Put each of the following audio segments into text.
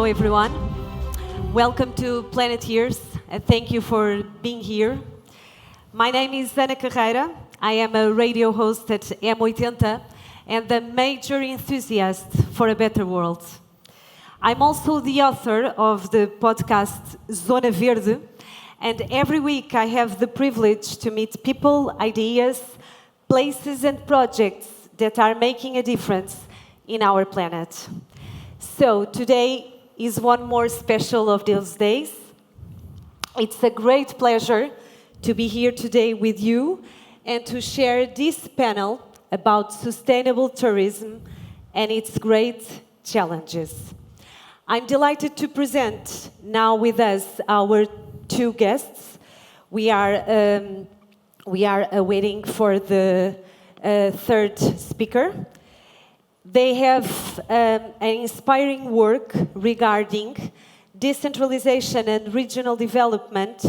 Hello, everyone. Welcome to Planeteers, and thank you for being here. My name is Ana Carreira. I am a radio host at M80 and a major enthusiast for a better world. I'm also the author of the podcast Zona Verde, and every week I have the privilege to meet people, ideas, places and projects that are making a difference in our planet. So today is one more special of those days. It's a great pleasure to be here today with you and to share this panel about sustainable tourism and its great challenges. I'm delighted to present now with us our two guests. We are waiting for the third speaker. They have an inspiring work regarding decentralization and regional development,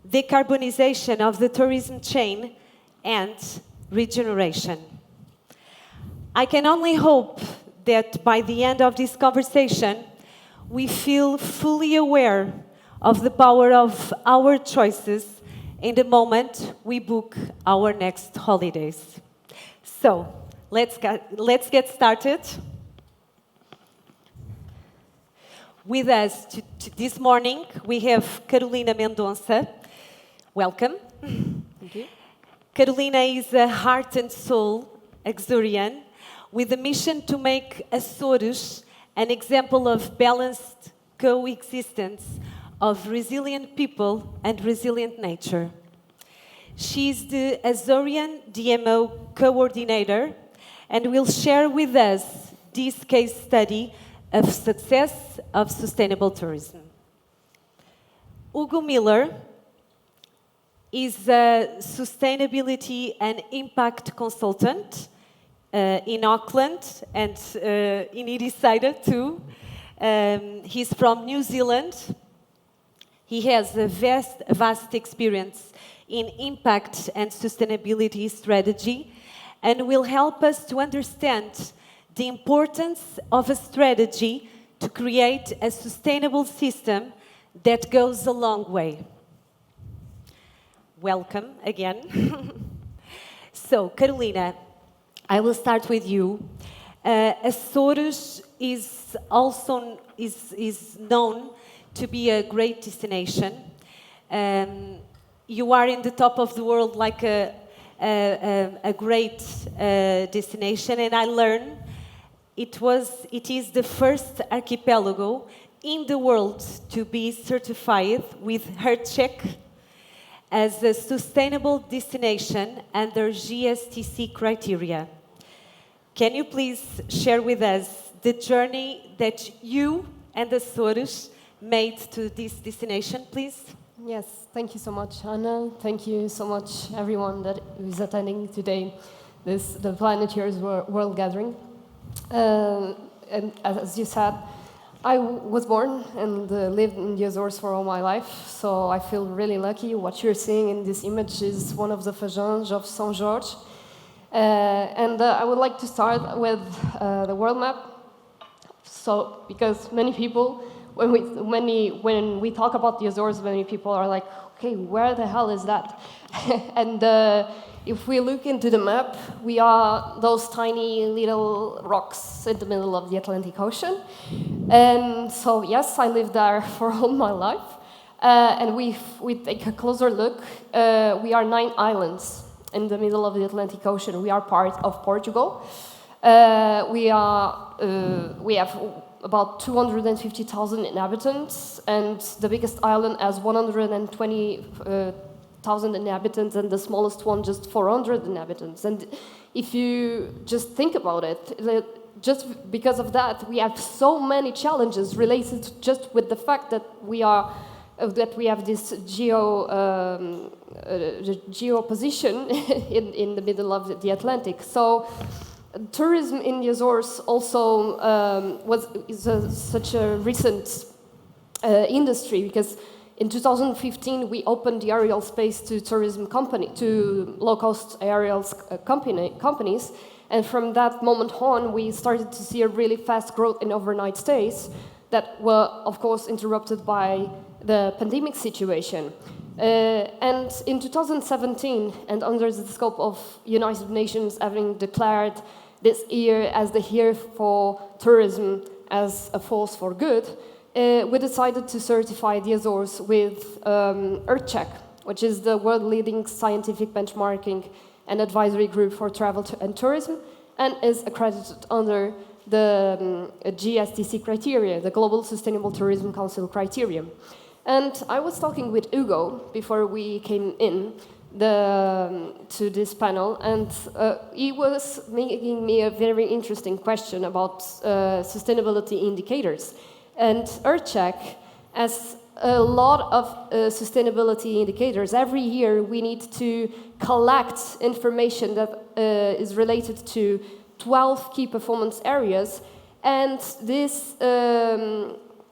decarbonization of the tourism chain, and regeneration. I can only hope that by the end of this conversation, we feel fully aware of the power of our choices in the moment we book our next holidays. So, let's get started. With us this morning, we have Carolina Mendonça. Welcome. Thank you. Carolina is a heart and soul Açorian with a mission to make Açores an example of balanced coexistence of resilient people and resilient nature. She is the Açorian DMO coordinator and will share with us this case study of success of sustainable tourism. Hugo Miller is a sustainability and impact consultant in Auckland and in Irisaida too. He's from New Zealand. He has a vast experience in impact and sustainability strategy and will help us to understand the importance of a strategy to create a sustainable system that goes a long way. Welcome again. So, Carolina, I will start with you. Açores is also known to be a great destination. You are in the top of the world like a great destination, and I learned it is the first archipelago in the world to be certified with HeartCheck as a sustainable destination under GSTC criteria. Can you please share with us the journey that you and Açores made to this destination, please? Yes, thank you so much, Anna. Thank you so much, everyone that is attending today, the Planeteers World Gathering. And as you said, I was born and lived in the Azores for all my life, so I feel really lucky. What you're seeing in this image is one of the fajanges of São Jorge. And I would like to start with the world map. So, because many people, when we talk about the Azores, many people are like, okay, where the hell is that? And if we look into the map, we are those tiny little rocks in the middle of the Atlantic Ocean. And so, yes, I lived there for all my life. And we take a closer look. We are 9 islands in the middle of the Atlantic Ocean. We are part of Portugal. We have about 250,000 inhabitants, and the biggest island has 120,000 inhabitants, and the smallest one just 400 inhabitants. And if you just think about it, just because of that, we have so many challenges related just with the fact that we have this geo position in the middle of the Atlantic. So tourism in the Azores also is such a recent industry, because in 2015 we opened the aerial space to to low-cost aerial companies, and from that moment on we started to see a really fast growth in overnight stays. that were, of course, interrupted by the pandemic situation. And in 2017, and under the scope of United Nations having declared this year as the year for tourism as a force for good, we decided to certify the Azores with EarthCheck, which is the world-leading scientific benchmarking and advisory group for travel and tourism, and is accredited under the GSTC criteria, the Global Sustainable Tourism Council criteria. And I was talking with Hugo before we came in to this panel, and he was making me a very interesting question about sustainability indicators. And EarthCheck has a lot of sustainability indicators. Every year we need to collect information that is related to 12 key performance areas, and this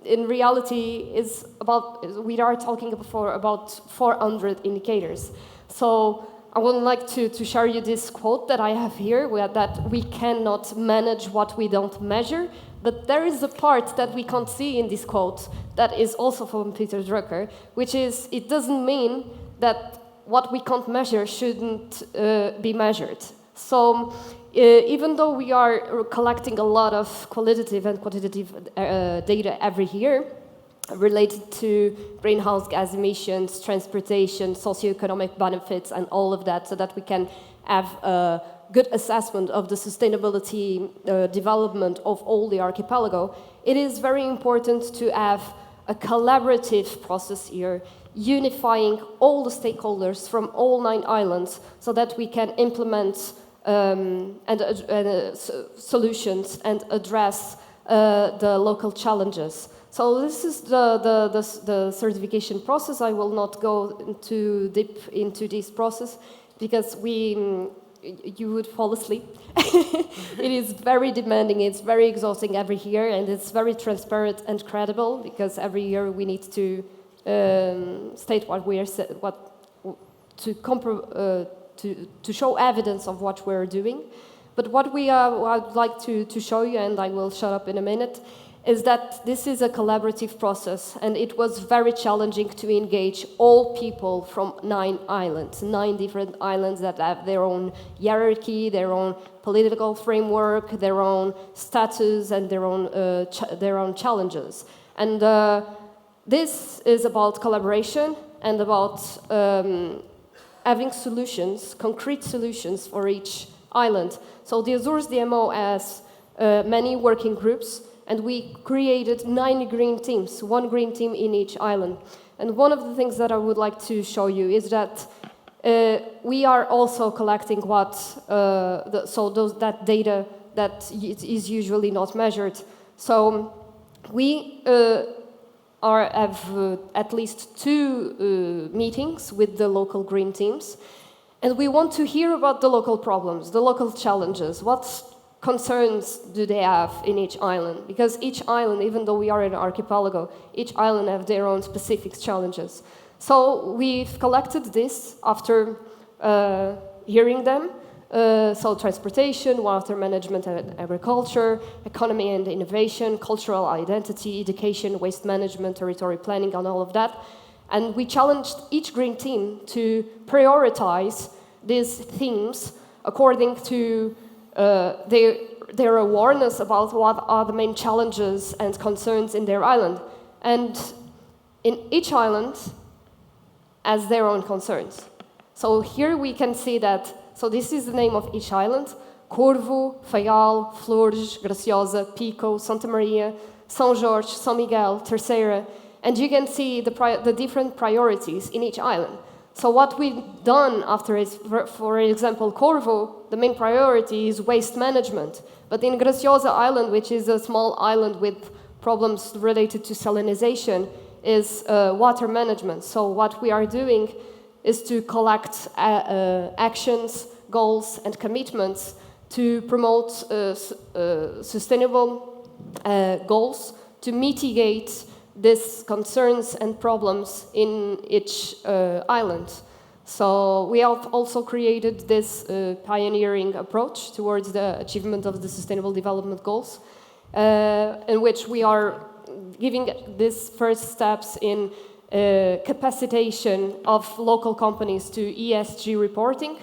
in reality is about, we are talking before about 400 indicators. So I would like to share you this quote that I have here, that we cannot manage what we don't measure, but there is a part that we can't see in this quote that is also from Peter Drucker, which is, it doesn't mean that what we can't measure shouldn't be measured. So even though we are collecting a lot of qualitative and quantitative data every year related to greenhouse gas emissions, transportation, socioeconomic benefits, and all of that, so that we can have a good assessment of the sustainability development of all the archipelago, it is very important to have a collaborative process here, unifying all the stakeholders from all 9 islands so that we can implement solutions and address the local challenges. So this is the certification process. I will not go too deep into this process because you would fall asleep. It is very demanding, it's very exhausting every year, and it's very transparent and credible because every year we need to state what we are, to show evidence of what we're doing. But what I'd like to show you, and I will shut up in a minute, is that this is a collaborative process, and it was very challenging to engage all people from 9 islands, 9 different islands that have their own hierarchy, their own political framework, their own status, and their own challenges. And this is about collaboration and about having solutions, concrete solutions for each island. So the Azores DMO has many working groups, and we created 9 green teams, 1 green team in each island. And one of the things that I would like to show you is that we are also collecting that data that is usually not measured. So we have at least 2 meetings with the local green teams, and we want to hear about the local problems, the local challenges, what concerns do they have in each island? Because each island, even though we are an archipelago, each island have their own specific challenges. So we've collected this after hearing them. So transportation, water management and agriculture, economy and innovation, cultural identity, education, waste management, territory planning, and all of that. And we challenged each green team to prioritize these themes according to their awareness about what are the main challenges and concerns in their island. And in each island has their own concerns. So here we can see that, so this is the name of each island: Corvo, Faial, Flores, Graciosa, Pico, Santa Maria, São Jorge, São Miguel, Terceira. And you can see the different priorities in each island. So what we've done after is, for example, Corvo, the main priority is waste management. But in Graciosa Island, which is a small island with problems related to salinization, is water management. So what we are doing is to collect actions, goals, and commitments to promote sustainable goals to mitigate these concerns and problems in each island. So we have also created this pioneering approach towards the achievement of the Sustainable Development Goals, in which we are giving these first steps in capacitation of local companies to ESG reporting.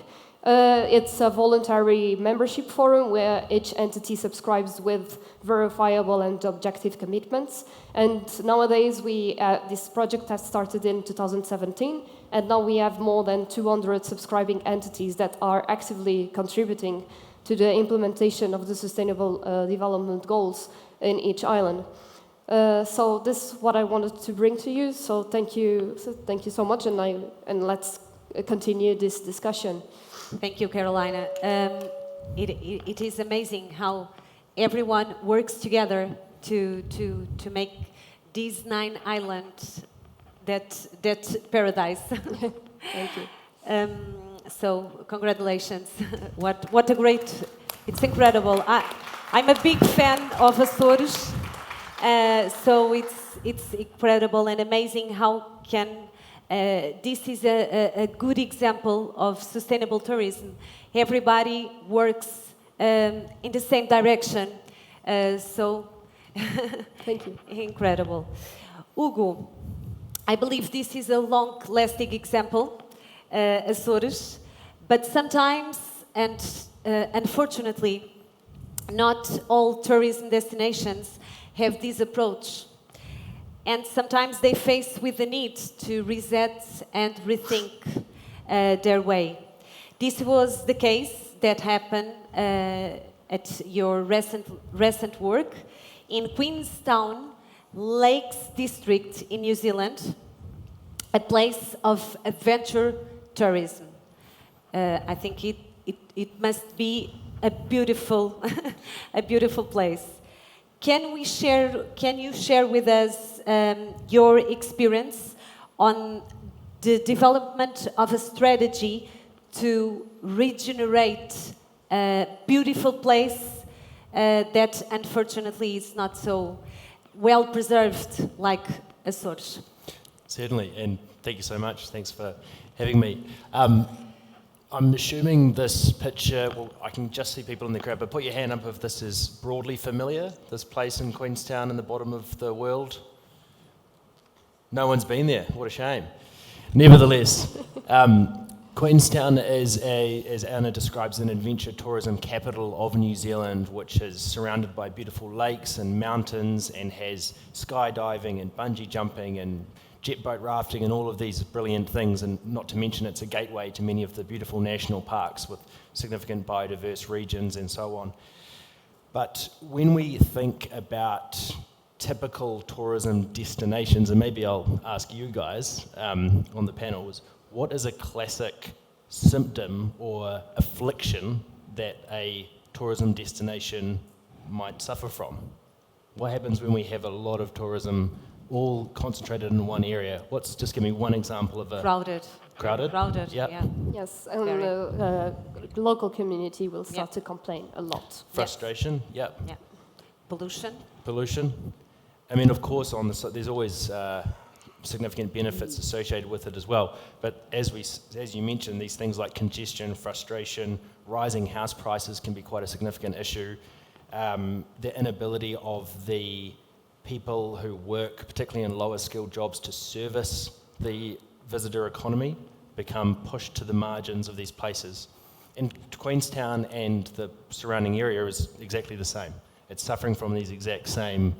It's a voluntary membership forum where each entity subscribes with verifiable and objective commitments. And nowadays, this project has started in 2017, and now we have more than 200 subscribing entities that are actively contributing to the implementation of the Sustainable Development Goals in each island. So this is what I wanted to bring to you. So thank you so much, and let's continue this discussion. Thank you, Carolina. It is amazing how everyone works together to make these 9 islands that paradise. Thank you. So congratulations. What a great, it's incredible. I'm a big fan of Açores, so it's incredible and amazing how can this is a good example of sustainable tourism. Everybody works in the same direction. So, thank you. Incredible. Hugo, I believe this is a long-lasting example, Açores, but sometimes, and unfortunately, not all tourism destinations have this approach. And sometimes they face with the need to reset and rethink their way. This was the case that happened at your recent work in Queenstown Lakes District in New Zealand, a place of adventure tourism. I think it must be a beautiful, a beautiful place. Can you share with us your experience on the development of a strategy to regenerate a beautiful place that unfortunately is not so well preserved like Açores? Certainly, and thank you so much. Thanks for having me. I'm assuming this picture, well, I can just see people in the crowd, but put your hand up if this is broadly familiar, this place in Queenstown in the bottom of the world. No one's been there, what a shame. Nevertheless, Queenstown is, as Anna describes, an adventure tourism capital of New Zealand, which is surrounded by beautiful lakes and mountains and has skydiving and bungee jumping and jet boat rafting and all of these brilliant things, and not to mention it's a gateway to many of the beautiful national parks with significant biodiverse regions and so on. But when we think about typical tourism destinations, and maybe I'll ask you guys on the panels, what is a classic symptom or affliction that a tourism destination might suffer from? What happens when we have a lot of tourism all concentrated in one area? Just give me one example of a... Crowded. Crowded? Crowded, yep. Yeah. Yes, and the local community will start to complain a lot. Frustration, yes. Yep. Pollution. Pollution. I mean, of course, there's always significant benefits associated with it as well. But as you mentioned, these things like congestion, frustration, rising house prices can be quite a significant issue. The inability of the people who work, particularly in lower skilled jobs, to service the visitor economy become pushed to the margins of these places. And Queenstown and the surrounding area is exactly the same. It's suffering from these exact same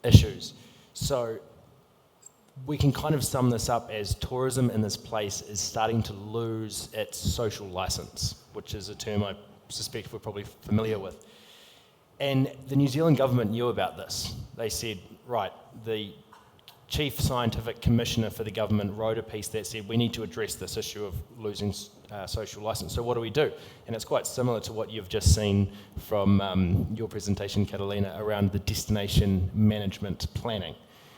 issues. So we can kind of sum this up as tourism in this place is starting to lose its social license, which is a term I suspect we're probably familiar with. And the New Zealand government knew about this. They said, right, the Chief Scientific Commissioner for the government wrote a piece that said we need to address this issue of losing social license. So what do we do? And it's quite similar to what you've just seen from your presentation, Catalina, around the destination management planning.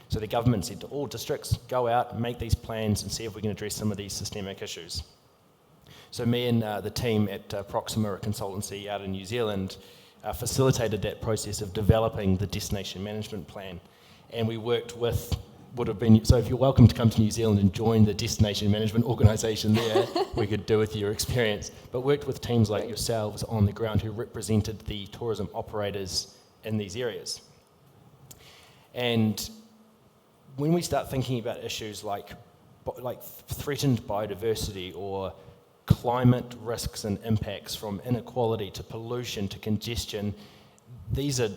So the government said to all districts, go out, make these plans and see if we can address some of these systemic issues. So me and the team at Proxima, a consultancy out in New Zealand, facilitated that process of developing the destination management plan. And we worked with, so if you're welcome to come to New Zealand and join the destination management organisation there, we could do with your experience, but worked with teams like yourselves on the ground who represented the tourism operators in these areas. And when we start thinking about issues like threatened biodiversity or climate risks and impacts, from inequality to pollution to congestion, the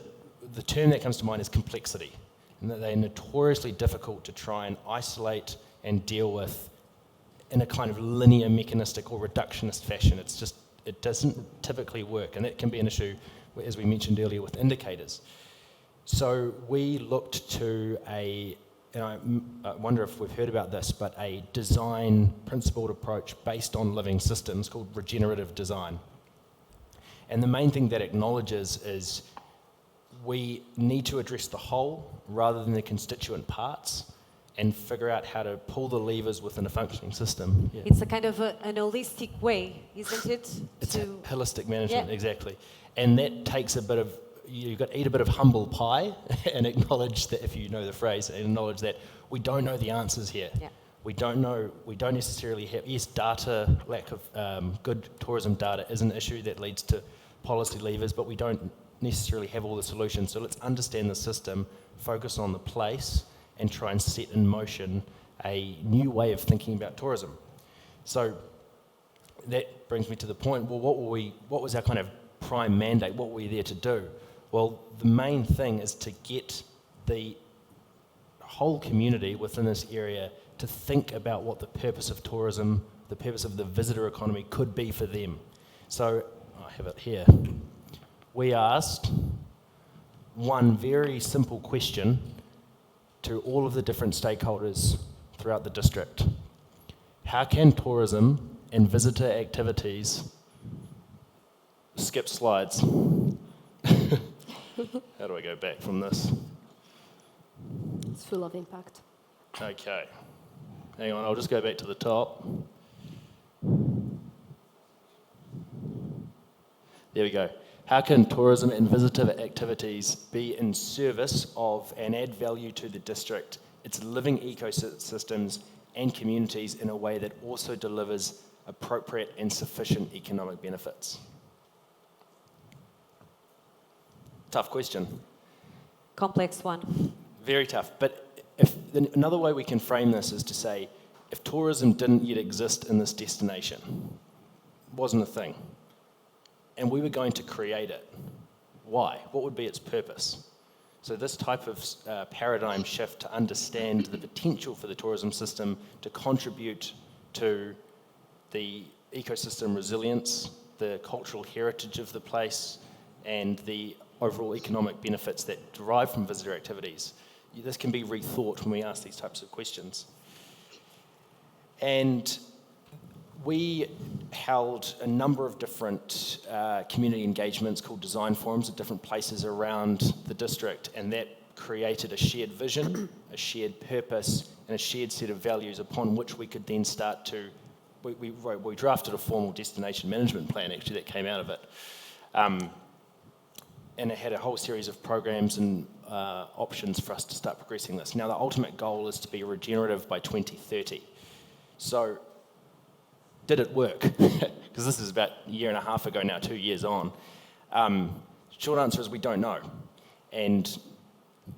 term that comes to mind is complexity, and that they're notoriously difficult to try and isolate and deal with in a kind of linear, mechanistic or reductionist fashion. It doesn't typically work, and that can be an issue, as we mentioned earlier, with indicators. So we looked to and I wonder if we've heard about this, but a design principled approach based on living systems called regenerative design. And the main thing that acknowledges is we need to address the whole rather than the constituent parts and figure out how to pull the levers within a functioning system. Yeah. It's a kind of an holistic way, isn't it? It's holistic management, exactly. And that takes you've got to eat a bit of humble pie and acknowledge that, if you know the phrase, and acknowledge that we don't know the answers here. Yeah. We don't necessarily have, yes, lack of good tourism data is an issue that leads to policy levers, but we don't necessarily have all the solutions. So let's understand the system, focus on the place, and try and set in motion a new way of thinking about tourism. So that brings me to the point, well, what was our kind of prime mandate? What were we there to do? Well, the main thing is to get the whole community within this area to think about what the purpose of tourism, the purpose of the visitor economy could be for them. So, I have it here. We asked one very simple question to all of the different stakeholders throughout the district. How can tourism and visitor activities, skip slides. How do I go back from this? It's full of impact. Okay. Hang on, I'll just go back to the top. There we go. How can tourism and visitor activities be in service of and add value to the district, its living ecosystems and communities in a way that also delivers appropriate and sufficient economic benefits? Tough question. Complex one. Very tough. But another way we can frame this is to say, if tourism didn't yet exist in this destination, wasn't a thing, and we were going to create it, why? What would be its purpose? So this type of paradigm shift to understand the potential for the tourism system to contribute to the ecosystem resilience, the cultural heritage of the place, and the overall economic benefits that derive from visitor activities. This can be rethought when we ask these types of questions. And we held a number of different community engagements called design forums at different places around the district, and that created a shared vision, a shared purpose, and a shared set of values upon which we could then start to, we drafted a formal destination management plan actually that came out of it. And it had a whole series of programs and options for us to start progressing this. Now the ultimate goal is to be regenerative by 2030. So, did it work? Because this is about a year and a half ago now, 2 years on. Short answer is we don't know. And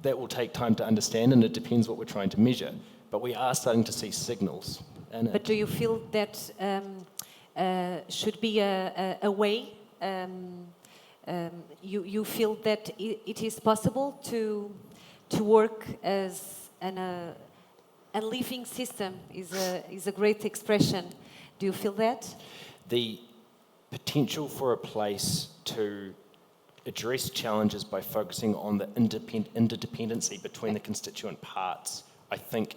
that will take time to understand, and it depends what we're trying to measure. But we are starting to see signals. But do you feel that should be a way? You feel that it is possible to work as a living system is a great expression. Do you feel that? The potential for a place to address challenges by focusing on the interdependency between the constituent parts, I think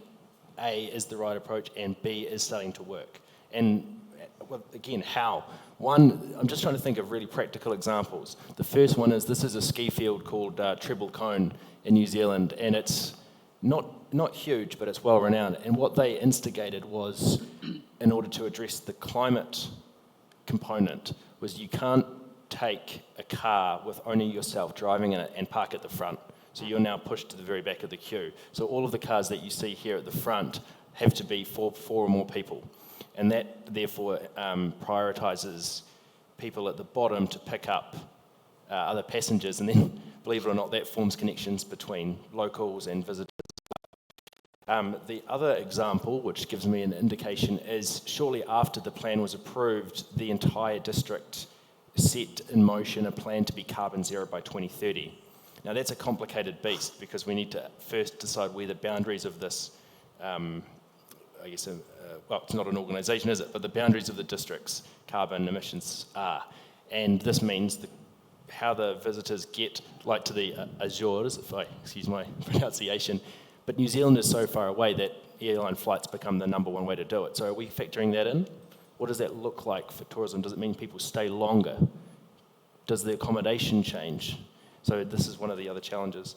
A is the right approach and B is starting to work. And well, again, how? One, I'm just trying to think of really practical examples. The first one is this is a ski field called Treble Cone in New Zealand, and it's not huge, but it's well renowned. And what they instigated was, in order to address the climate component, was you can't take a car with only yourself driving in it and park at the front. So you're now pushed to the very back of the queue. So all of the cars that you see here at the front have to be four or more people. And that, therefore, prioritises people at the bottom to pick up other passengers. And then believe it or not, that forms connections between locals and visitors. The other example, which gives me an indication, is shortly after the plan was approved, the entire district set in motion a plan to be carbon zero by 2030. Now that's a complicated beast because we need to first decide where the boundaries of this, well, it's not an organisation, is it? But the boundaries of the district's carbon emissions are. And this means how the visitors get, like to the Azores, if I excuse my pronunciation, but New Zealand is so far away that airline flights become the number one way to do it. So are we factoring that in? What does that look like for tourism? Does it mean people stay longer? Does the accommodation change? So this is one of the other challenges.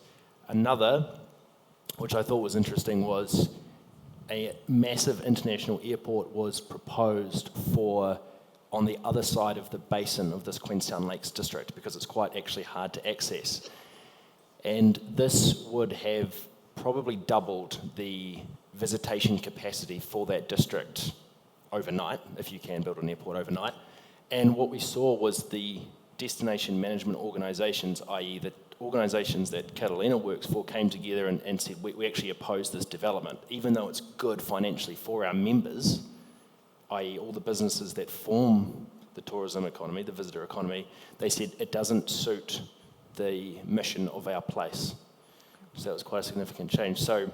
Another, which I thought was interesting, was a massive international airport was proposed for on the other side of the basin of this Queenstown Lakes district because it's quite actually hard to access. And this would have probably doubled the visitation capacity for that district overnight, if you can build an airport overnight. And what we saw was the destination management organisations, i.e. the organisations that Catalina works for, came together and said, we actually oppose this development, even though it's good financially for our members, i.e. all the businesses that form the tourism economy, the visitor economy. They said it doesn't suit the mission of our place. So that was quite a significant change. So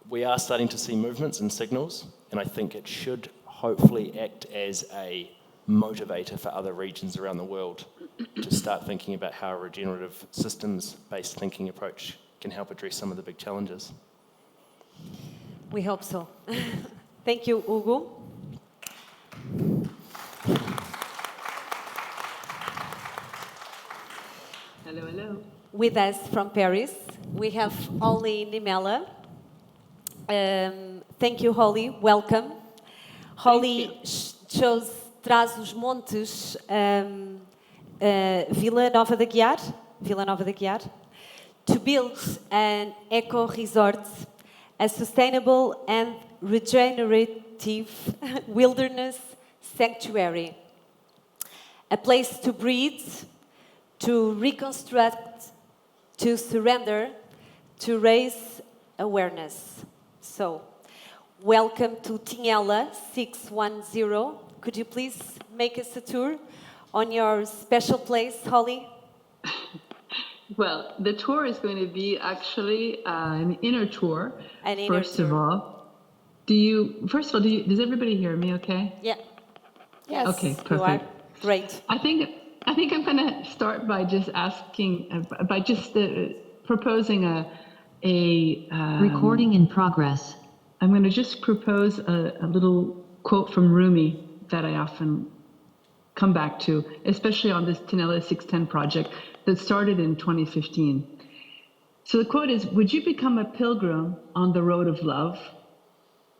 we are starting to see movements and signals, and I think it should hopefully act as a motivator for other regions around the world to start thinking about how a regenerative systems-based thinking approach can help address some of the big challenges. We hope so. Thank you, Hugo. Hello, hello. With us from Paris, we have Holly Niemela. Thank you, Holly. Welcome. Holly chose Trás-os-Montes, Vila Nova de Aguiar, to build an eco-resort, a sustainable and regenerative wilderness sanctuary, a place to breathe, to reconstruct, to surrender, to raise awareness. So, welcome to Niemela 610. Could you please make us a tour on your special place, Holly? Well, the tour is going to be actually an inner tour. First of all, does everybody hear me okay? Yeah. Yes. Okay, perfect. You are. Great. I think I'm going to start by just proposing a recording in progress. I'm going to just propose a little quote from Rumi that I often come back to, especially on this Niemela 610 project that started in 2015. So the quote is, "Would you become a pilgrim on the road of love?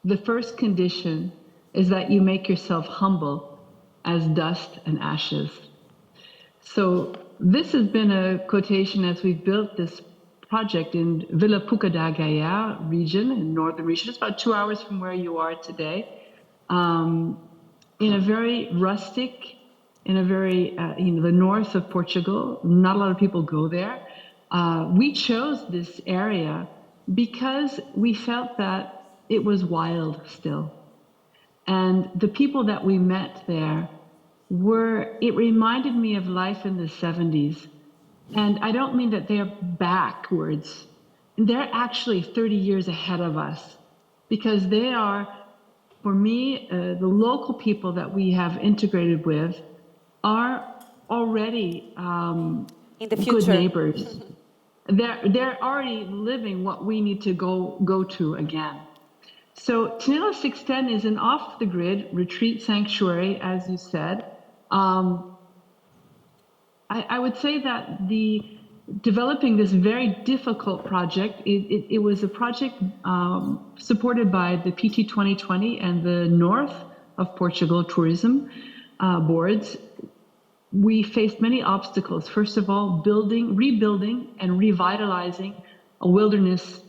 The first condition is that you make yourself humble as dust and ashes." So this has been a quotation as we've built this project in Vila Puca da Gaia region, in northern region. It's about 2 hours from where you are today. In a very rustic, in a very, the north of Portugal. Not a lot of people go there. We chose this area because we felt that it was wild still. And the people that we met there it reminded me of life in the 70s. And I don't mean that they're backwards. They're actually 30 years ahead of us because they are, for me, the local people that we have integrated with are already in the future. Good neighbors. They're already living what we need to go to again. So Niemela 610 is an off-the-grid retreat sanctuary, as you said. I would say that developing this very difficult project, it was a project supported by the PT 2020 and the North of Portugal tourism boards. We faced many obstacles. First of all, rebuilding and revitalizing a wilderness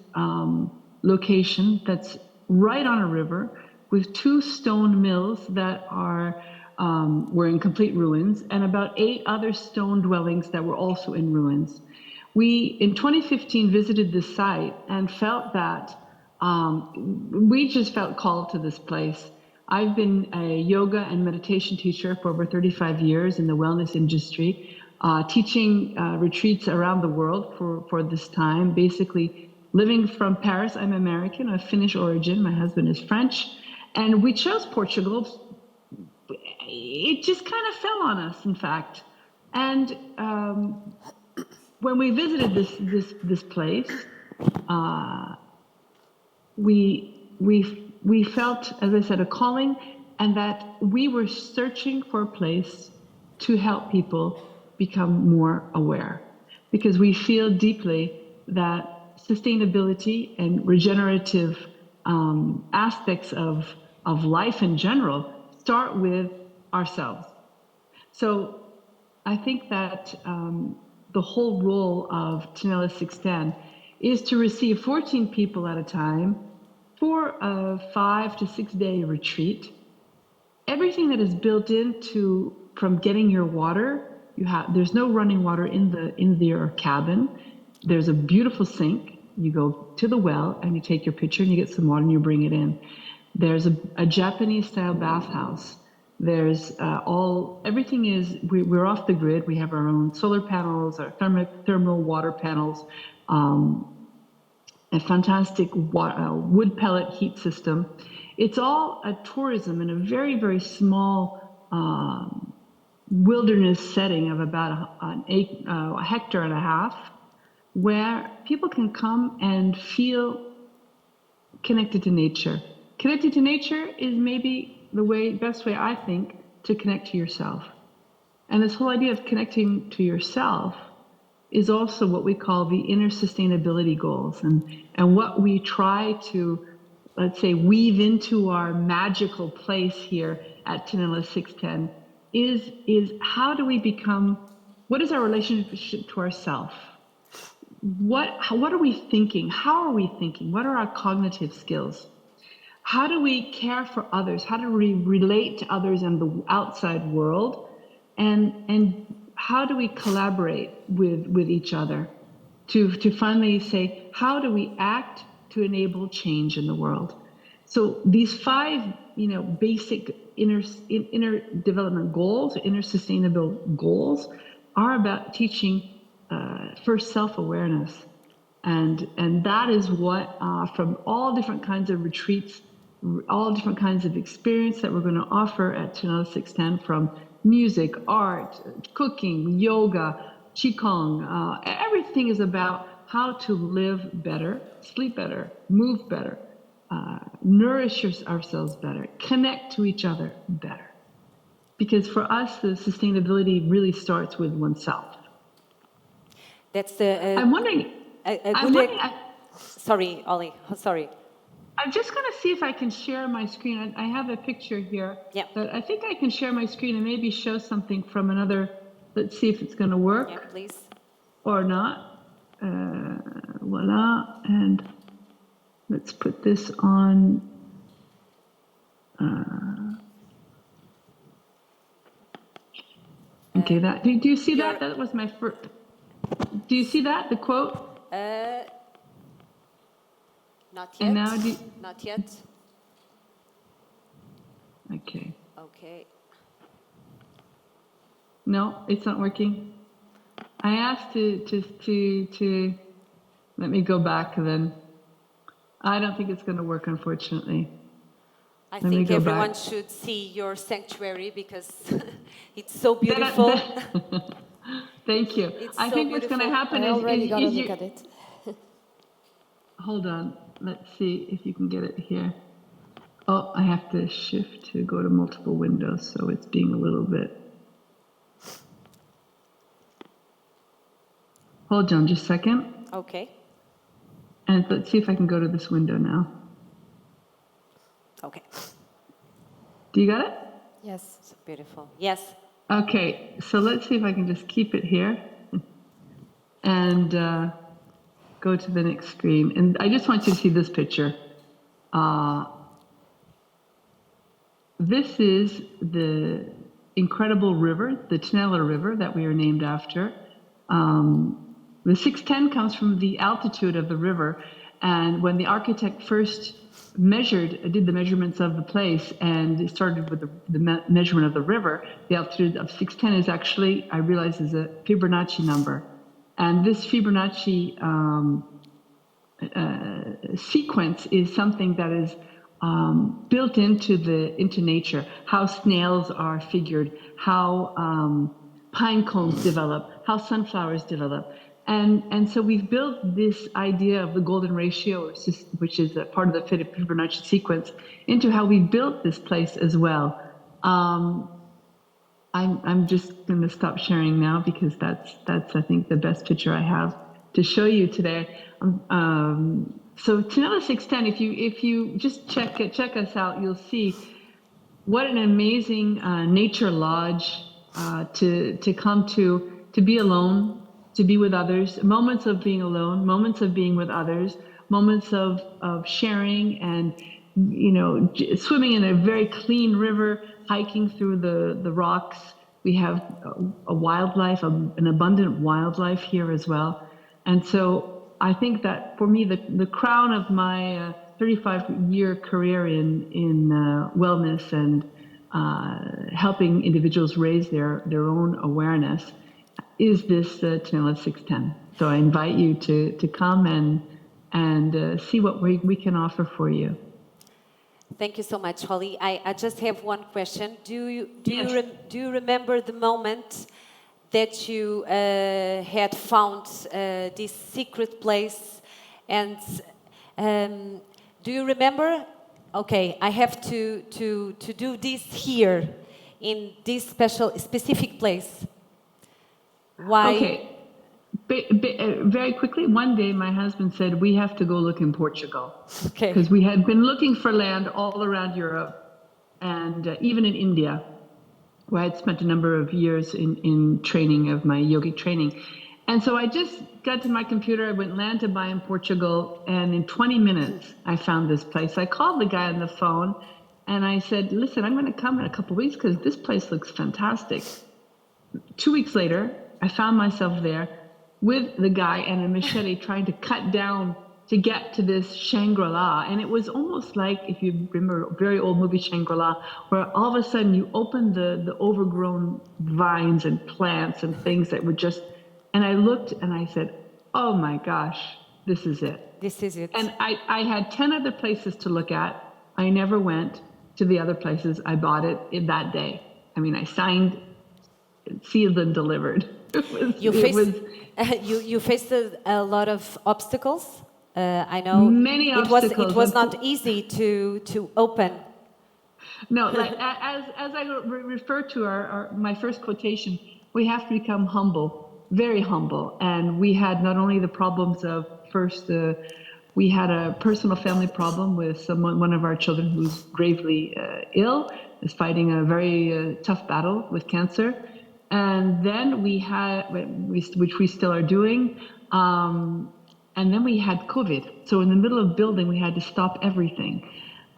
location that's right on a river with 2 stone mills that are were in complete ruins, and about 8 other stone dwellings that were also in ruins. We, in 2015, visited this site and felt that we just felt called to this place. I've been a yoga and meditation teacher for over 35 years in the wellness industry, teaching retreats around the world for this time, basically living from Paris. I'm American, of Finnish origin. My husband is French. And we chose Portugal. It just kind of fell on us, in fact. And when we visited this place, we felt, as I said, a calling, and that we were searching for a place to help people become more aware, because we feel deeply that sustainability and regenerative aspects of life in general start with ourselves. So I think that the whole role of Tinella 610 is to receive 14 people at a time for a 5 to 6 day retreat. Everything that is built into, from getting your water, there's no running water in your cabin. There's a beautiful sink. You go to the well and you take your pitcher and you get some water and you bring it in. There's a Japanese style bathhouse. There's everything is, we're off the grid. We have our own solar panels, our thermal water panels, a fantastic wood pellet heat system. It's all a tourism in a very, very small wilderness setting of about a hectare and a half, where people can come and feel connected to nature. Connected to nature is maybe the best way, I think, to connect to yourself. And this whole idea of connecting to yourself is also what we call the inner sustainability goals. And what we try to, let's say, weave into our magical place here at Tinella 610 is how do we become, what is our relationship to ourself? What are we thinking? How are we thinking? What are our cognitive skills? How do we care for others? How do we relate to others in the outside world? And how do we collaborate with each other to finally say, how do we act to enable change in the world? So these 5, basic inner development goals, inner sustainable goals, are about teaching first self-awareness. And that is what, from all different kinds of retreats, all different kinds of experience that we're going to offer at Tinella 610, from music, art, cooking, yoga, qigong, everything is about how to live better, sleep better, move better, nourish ourselves better, connect to each other better. Because for us, the sustainability really starts with oneself. That's the. I'm wondering. Sorry, Ollie. Sorry. I'm just going to see if I can share my screen. I have a picture here. Yeah. But I think I can share my screen and maybe show something from another. Let's see if it's going to work. Yeah, please. Or not. Voila. And let's put this on. Okay, that. Do you see that? That was my first. Do you see that? The quote? Not yet. And now Not yet. Okay. Okay. No, it's not working. I asked to let me go back then. I don't think it's going to work, unfortunately. I think everyone should see your sanctuary because it's so beautiful. Thank you. I think what's going to happen is look at it. Hold on. Let's see if you can get it here. Oh, I have to shift to go to multiple windows, so it's being a little bit. Hold on just a second. Okay. And let's see if I can go to this window now. Okay. Do you got it? Yes. So beautiful. Yes. Okay, so let's see if I can just keep it here and go to the next screen. And I just want you to see this picture. This is incredible river, the Niemela River, that we are named after. The 610 comes from the altitude of the river, and when the architect first did the measurements of the place, and it started with the measurement of the river, the altitude of 610 is actually, I realize, is a Fibonacci number. And this Fibonacci sequence is something that is built into nature. How snails are figured, how pine cones develop, how sunflowers develop. And so we've built this idea of the golden ratio, which is a part of the Fibonacci sequence, into how we built this place as well. I'm just going to stop sharing now because that's I think the best picture I have to show you today. So Niemela 610, if you just check us out, you'll see what an amazing nature lodge to come to be alone, to be with others, moments of being alone, moments of being with others, moments of sharing and, swimming in a very clean river, hiking through the rocks. We have a wildlife, an abundant wildlife here as well. And so I think that for me, the crown of my 35-year career in wellness and helping individuals raise their own awareness is this Niemela 610. So I invite you to come and see what we can offer for you. Thank you so much, Holly. I just have one question. Do Yes. you remember the moment that you had found this secret place? And do you remember? Okay, I have to do this here in this specific place. Why? Okay. Very quickly, one day my husband said, we have to go look in Portugal. Okay. Because we had been looking for land all around Europe and even in India, where I had spent a number of years in training of my yogic training. And so I just got to my computer, I went land to buy in Portugal, and in 20 minutes, I found this place. I called the guy on the phone and I said, listen, I'm going to come in a couple of weeks because this place looks fantastic. 2 weeks later, I found myself there with the guy and a machete trying to cut down to get to this Shangri-La. And it was almost like, if you remember a very old movie, Shangri-La, where all of a sudden you open the overgrown vines and plants and things that were just, and I looked and I said, oh my gosh, this is it. This is it. And I had 10 other places to look at. I never went to the other places. I bought it in that day. I mean, I signed, sealed and delivered. You faced a lot of obstacles. I know many obstacles. It was not easy to open. No, like, as I refer to my first quotation, we have to become humble, very humble. And we had not only the problems of first, we had a personal family problem with one of our children who's gravely ill, is fighting a very tough battle with cancer. And then we had, which we still are doing, and then we had COVID. So in the middle of building, we had to stop everything.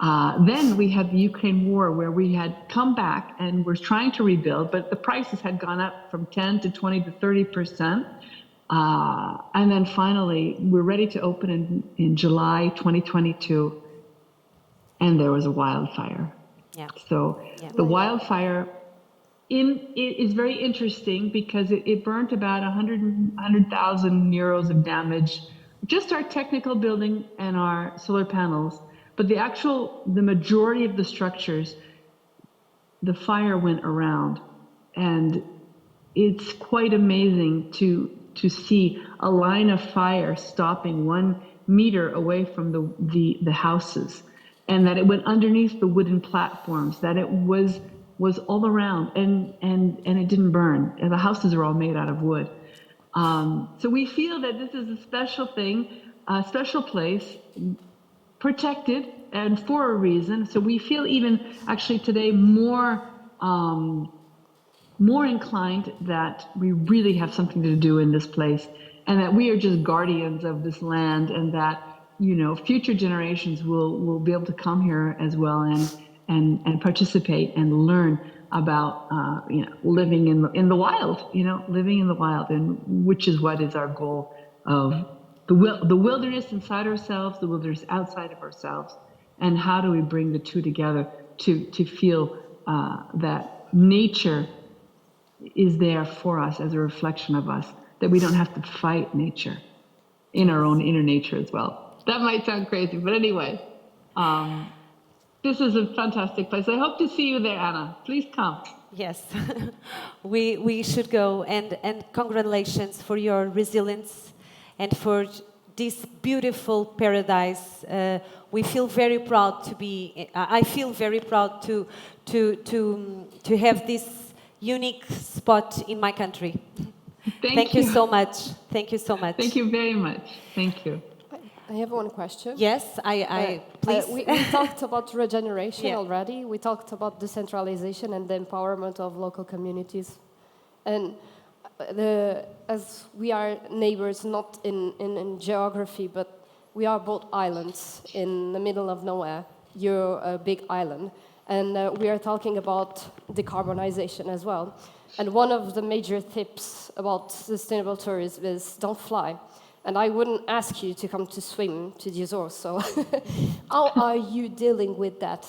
Then we had the Ukraine war, where we had come back and we're trying to rebuild, but the prices had gone up from 10 to 20 to 30%. And then finally, we're ready to open in July 2022, and there was a wildfire. Yeah. So the wildfire it is very interesting because it burnt about 100,000 euros of damage, just our technical building and our solar panels. But the majority of the structures, the fire went around. And it's quite amazing to see a line of fire stopping 1 meter away from the houses, and that it went underneath the wooden platforms, that it was all around, and it didn't burn. And the houses are all made out of wood. So we feel that this is a special thing, a special place, protected, and for a reason. So we feel even actually today more inclined that we really have something to do in this place, and that we are just guardians of this land, and that, future generations will be able to come here as well and participate and learn about living in the wild, living in the wild, and which is what is our goal of the wilderness inside ourselves, the wilderness outside of ourselves, and how do we bring the two together to feel that nature is there for us as a reflection of us, that we don't have to fight nature in our own inner nature as well. That might sound crazy, but anyway. This is a fantastic place. I hope to see you there, Anna. Please come. Yes, we should go, and congratulations for your resilience and for this beautiful paradise. We feel very proud to be. I feel very proud to have this unique spot in my country. Thank you so much. Thank you so much. Thank you very much. Thank you. I have one question. Yes, please. We talked about regeneration Yeah. already. We talked about decentralization and the empowerment of local communities. And as we are neighbors, not in geography, but we are both islands in the middle of nowhere. You're a big island. And we are talking about decarbonization as well. And one of the major tips about sustainable tourism is don't fly. And I wouldn't ask you to come to swim to the Azores, so how are you dealing with that?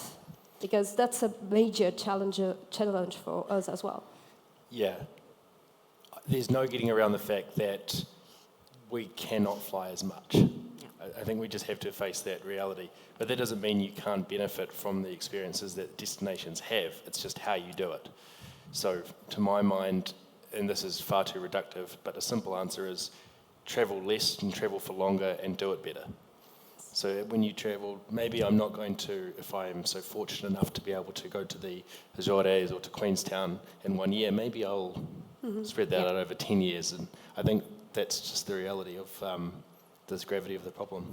Because that's a major challenge for us as well. Yeah. There's no getting around the fact that we cannot fly as much. I think we just have to face that reality. But that doesn't mean you can't benefit from the experiences that destinations have. It's just how you do it. So to my mind, and this is far too reductive, but a simple answer is travel less and travel for longer and do it better. So when you travel, maybe I'm not going to, if I am so fortunate enough to be able to go to the Azores or to Queenstown in 1 year, maybe I'll spread that out over 10 years. And I think that's just the reality of this gravity of the problem.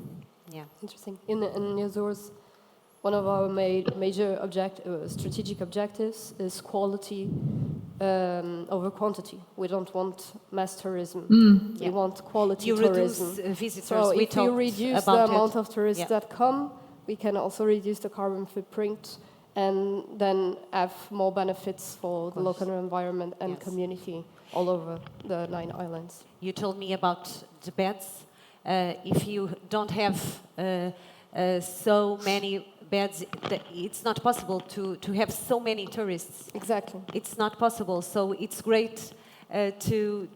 Yeah. Interesting. In the Azores, one of our major strategic objectives is quality over quantity. We don't want mass tourism. We want quality tourism. Reduce visitors. So if you reduce the amount of tourists Yeah. that come, we can also reduce the carbon footprint and then have more benefits for the local environment and Yes. community all over the 9 islands. You told me about the beds. If you don't have so many beds, it's not possible to have so many tourists. Exactly. It's not possible. So it's great to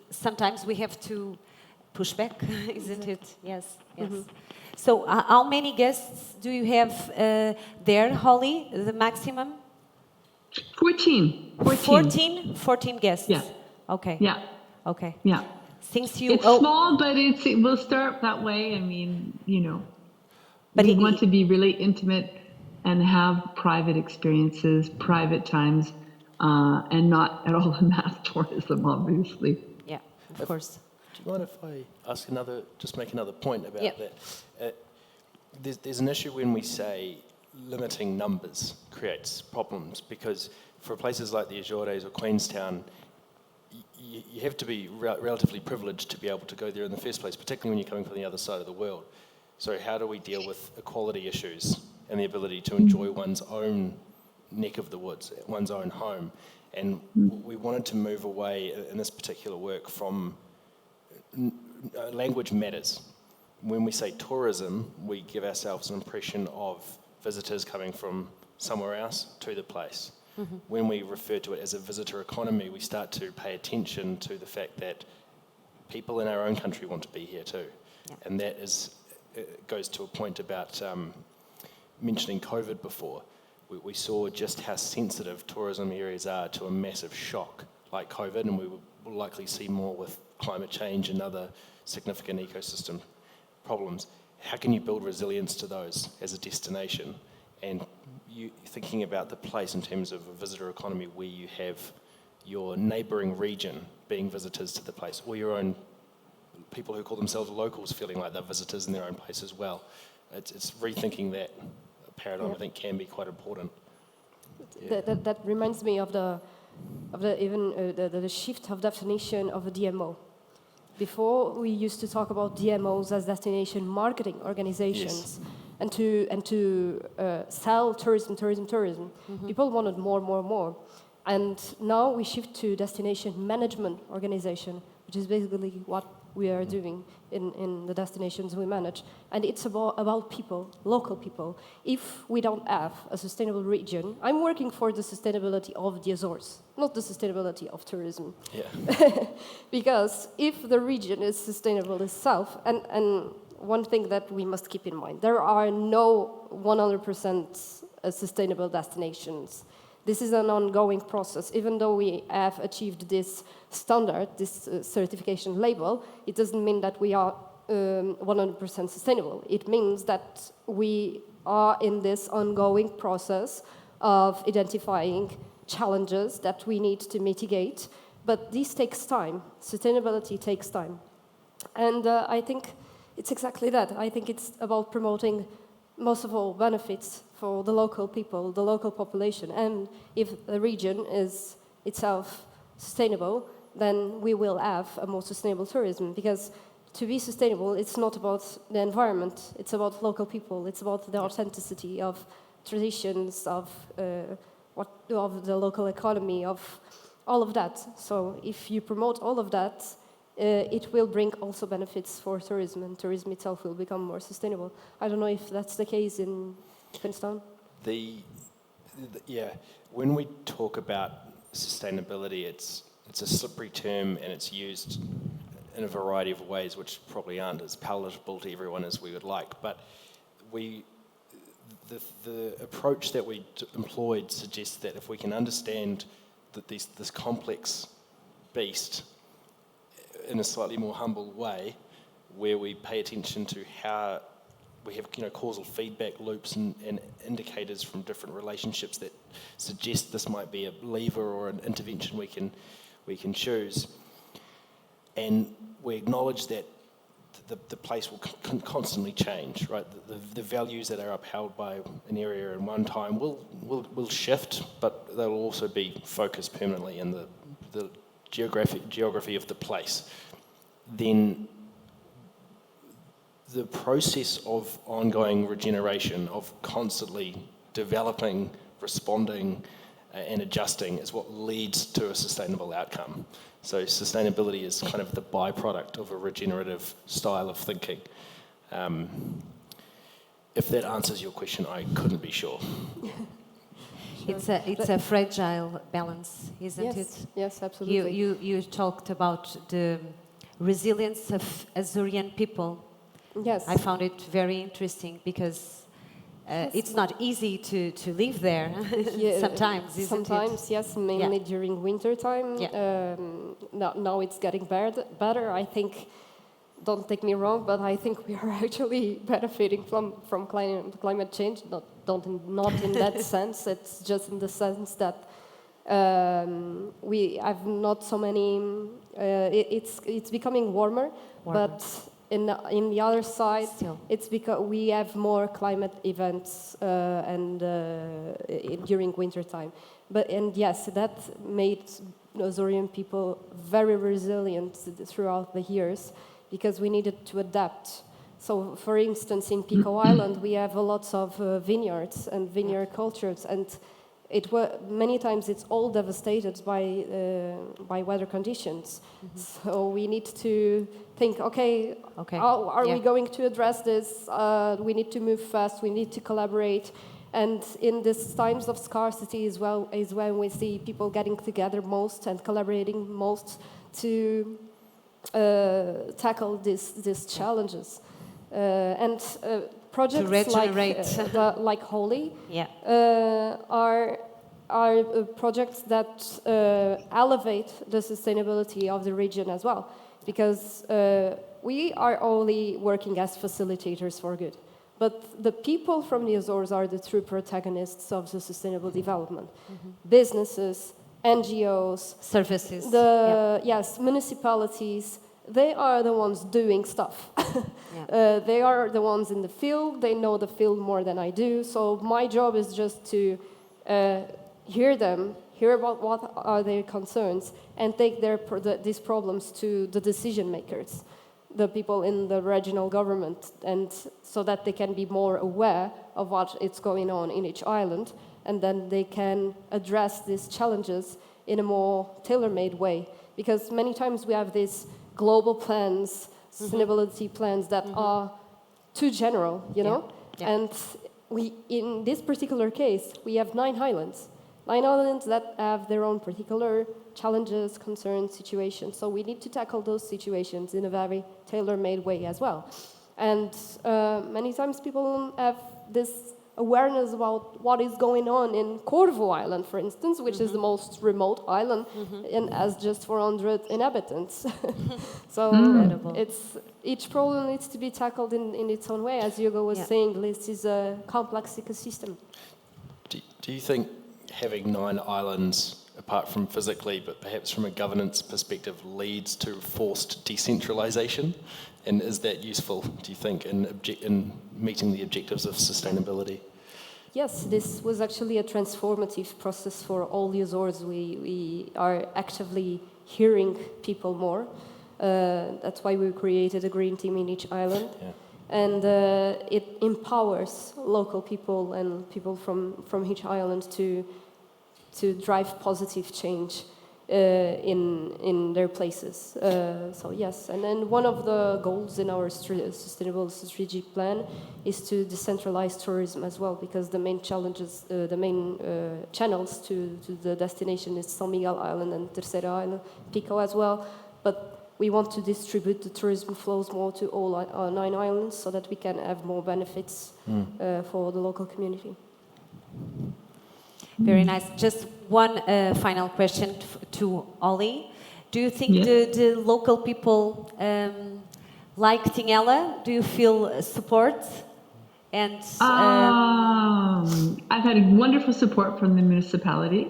sometimes we have to push back, isn't it? Yes, yes. So how many guests do you have there, Holly, the maximum? 14. 14 guests? Yeah. Okay. Yeah. Okay. Yeah. Since you... It's small, but it will start that way. I mean, But we it- want to be really intimate and have private experiences, private times, and not at all a mass tourism, obviously. Yeah, of course. Do you mind if I ask make another point about Yeah. that? There's an issue when we say limiting numbers creates problems, because for places like the Azores or Queenstown, you have to be relatively privileged to be able to go there in the first place, particularly when you're coming from the other side of the world. So how do we deal with equality issues and the ability to enjoy one's own neck of the woods, one's own home? And we wanted to move away in this particular work from language matters. When we say tourism, we give ourselves an impression of visitors coming from somewhere else to the place. When we refer to it as a visitor economy, we start to pay attention to the fact that people in our own country want to be here too. Yeah. And that goes to a point about mentioning COVID before. We saw just how sensitive tourism areas are to a massive shock like COVID, and we will likely see more with climate change and other significant ecosystem problems. How can you build resilience to those as a destination? And you thinking about the place in terms of a visitor economy where you have your neighbouring region being visitors to the place, or your own people who call themselves locals feeling like they're visitors in their own place as well. It's rethinking that paradigm. I think can be quite important. Yeah. That reminds me of the shift of definition of a DMO. Before, we used to talk about DMOs as destination marketing organizations. Yes. to sell tourism. People wanted more. And now we shift to destination management organization, which is basically what we are doing in the destinations we manage. And it's about people, local people. If we don't have a sustainable region, I'm working for the sustainability of the Azores, not the sustainability of tourism. Yeah. Because if the region is sustainable itself, and one thing that we must keep in mind, there are no 100% sustainable destinations. This is an ongoing process. Even though we have achieved this standard, this certification label, it doesn't mean that we are 100% sustainable. It means that we are in this ongoing process of identifying challenges that we need to mitigate. But this takes time. Sustainability takes time. And I think it's exactly that. I think it's about promoting, most of all, benefits for the local people, the local population. And if the region is itself sustainable, then we will have a more sustainable tourism. Because to be sustainable, it's not about the environment, it's about local people, it's about the authenticity of traditions, of the local economy, of all of that. So if you promote all of that, it will bring also benefits for tourism, and tourism itself will become more sustainable. I don't know if that's the case in Queenstown. Yeah, when we talk about sustainability, it's a slippery term, and it's used in a variety of ways which probably aren't as palatable to everyone as we would like. But the approach that we employed suggests that if we can understand that this complex beast in a slightly more humble way, where we pay attention to how we have causal feedback loops and indicators from different relationships that suggest this might be a lever or an intervention we can choose, and we acknowledge that the place will constantly change, right? The values that are upheld by an area in one time will shift, but they'll also be focused permanently in the geography of the place. Then the process of ongoing regeneration, of constantly developing, responding, and adjusting is what leads to a sustainable outcome. So sustainability is kind of the byproduct of a regenerative style of thinking. If that answers your question, I couldn't be sure. It's a fragile balance, isn't it? Yes, absolutely. You talked about the resilience of Azorian people. Yes. I found it very interesting because it's not easy to live there sometimes, isn't it? Sometimes, yes, mainly during winter time. Yeah. Now it's getting better. I think, don't take me wrong, but I think we are actually benefiting from climate change. Not in that sense. It's just in the sense that we have not so many. It's becoming warmer, but in the other side, still, it's because we have more climate events during winter time. And yes, that made Azorian people very resilient throughout the years, because we needed to adapt. So, for instance, in Pico Island, we have lots of vineyards and vineyard cultures, and many times it's all devastated by weather conditions. Mm-hmm. So we need to think, okay. How are we going to address this? We need to move fast. We need to collaborate. And in these times of scarcity as well is when we see people getting together most and collaborating most to tackle these challenges. And projects like Holy are projects that elevate the sustainability of the region as well, because we are only working as facilitators for good. But the people from the Azores are the true protagonists of the sustainable development. Mm-hmm. Businesses, NGOs, services, municipalities, they are the ones doing stuff. They are the ones in the field. They know the field more than I do. So my job is just to hear about what are their concerns, and take these problems to the decision makers. the people in the regional government, and so that they can be more aware of what is going on in each island, and then they can address these challenges in a more tailor-made way. Because many times we have these global plans, sustainability plans that are too general, you know? Yeah. And in this particular case, we have 9 islands. 9 islands that have their own particular challenges, concerns, situations. So we need to tackle those situations in a very tailor-made way as well. And many times people don't have this awareness about what is going on in Corvo Island, for instance, which is the most remote island and has just 400 inhabitants. So each problem needs to be tackled in its own way. As Hugo was saying, this is a complex ecosystem. Do you think having 9 islands, apart from physically, but perhaps from a governance perspective, leads to forced decentralization? And is that useful, do you think, in meeting the objectives of sustainability? Yes, this was actually a transformative process for all the Azores. We are actively hearing people more. That's why we created a green team in each island. Yeah. And it empowers local people and people from each island to drive positive change in their places. So yes, and then one of the goals in our sustainable strategic plan is to decentralize tourism as well, because the main challenges, the main channels to the destination is São Miguel Island and Terceira Island, Pico as well, but we want to distribute the tourism flows more to all our 9 islands so that we can have more benefits for the local community. Very nice. Just one final question to Ollie. Do you think the local people like Niemela? Do you feel support? And I've had wonderful support from the municipality.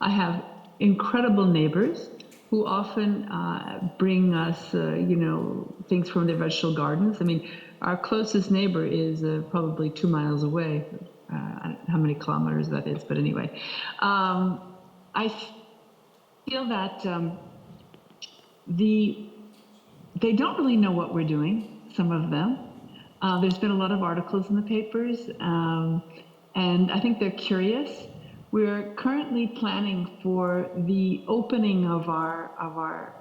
I have incredible neighbors who often bring us, things from their vegetable gardens. I mean, our closest neighbor is probably 2 miles away. I don't know how many kilometers that is, but anyway. I feel that they don't really know what we're doing, some of them. There's been a lot of articles in the papers, and I think they're curious. We're currently planning for the opening of our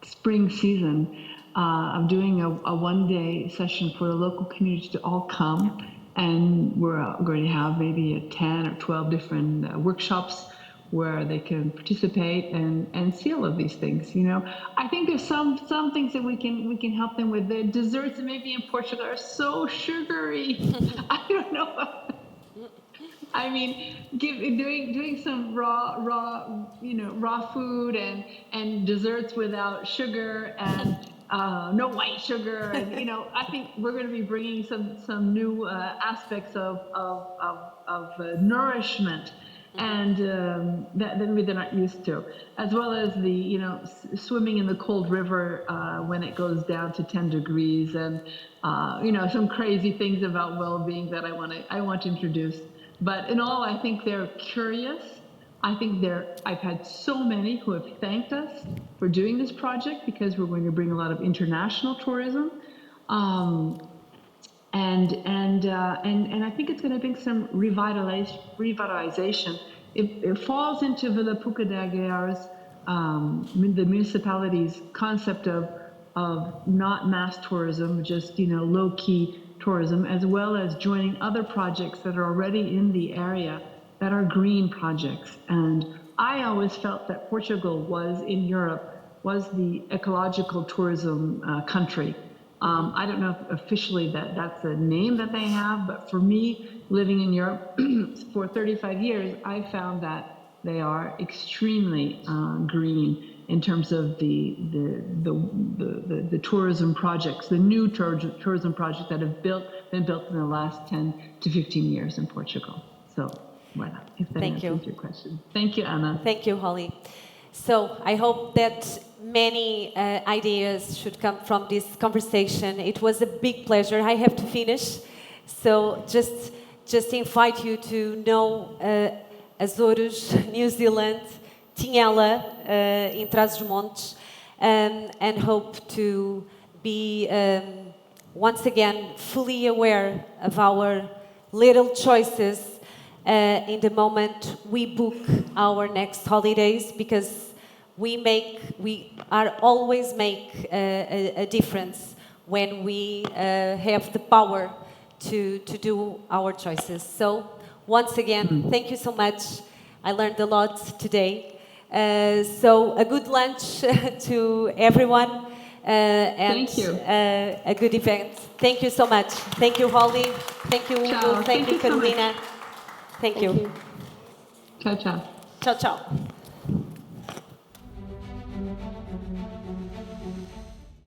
spring season, of doing a one-day session for the local community to all come. And we're going to have maybe 10 or 12 different workshops where they can participate and see all of these things. I think there's some things that we can help them with. The desserts maybe in Portugal are so sugary. I don't know. I mean, doing some raw food and desserts without sugar and no white sugar, and I think we're going to be bringing some new aspects of nourishment, and that they're not used to, as well as the swimming in the cold river when it goes down to 10 degrees, and some crazy things about well-being that I want to introduce. But in all, I think they're curious. I've had so many who have thanked us for doing this project, because we're going to bring a lot of international tourism, and I think it's going to bring some revitalization. It falls into Vila Puca de Aguiar's, the municipality's concept of not mass tourism, just low-key tourism, as well as joining other projects that are already in the area that are green projects. And I always felt that Portugal was the ecological tourism country. I don't know if officially that's a name that they have, but for me, living in Europe for 35 years, I found that they are extremely green in terms of the tourism projects, the new tourism projects that have been built in the last 10 to 15 years in Portugal. So, voilà, if that answers your question. Thank you, Anna. Thank you, Holly. So I hope that many ideas should come from this conversation. It was a big pleasure. I have to finish, so just invite you to know Azores, New Zealand, Niemela in Trás-os-Montes, and hope to be once again fully aware of our little choices in the moment we book our next holidays, because we are always make a difference when we have the power to do our choices. So once again, thank you so much. I learned a lot today. So a good lunch to everyone. And Thank you. A good event. Thank you so much. Thank you, Holly. Thank you, Hugo. Ciao. Thank you, Thank you so much. Carolina. Thank you. Ciao, ciao. Ciao, ciao.